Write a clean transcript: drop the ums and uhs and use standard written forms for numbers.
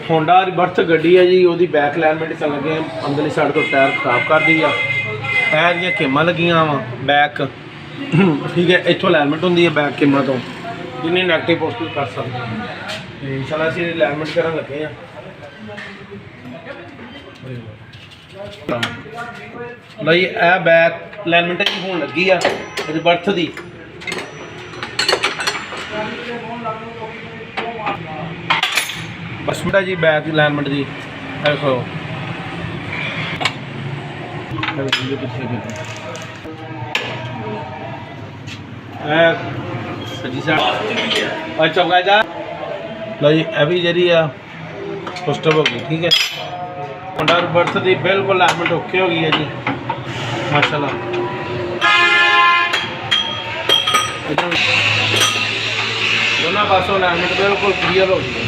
Honda birth गड्डी है जी, वो बैक अलाइनमेंट चल लगे अंदरली साइड तो टायर खराब कर दी आ, टायर दी खेमा लगियां वा बैक ठीक है, इतों अलाइनमेंट होंगी है बैक खेमा तो जिन्हें नैगेटिव पॉजिटिव कर सकते हैं। इंशाल्लाह असीं अलाइनमेंट करन लगे हैं। भाई ए बैक अलाइनमेंट ही होने लगी है बर्थ दी। बस बेटा जी बैक अलाइनमेंट दी देखो सजी साइड अच्छा जा लो जी, ए भी जी पोस्टर हो गई ठीक है। होंडा बर्थ दी बिल्कुल अलाइनमेंट ओके हो गई है जी माशाल्लाह। दोनों पासों अलाइनमेंट बिल्कुल क्लीयर हो गई है।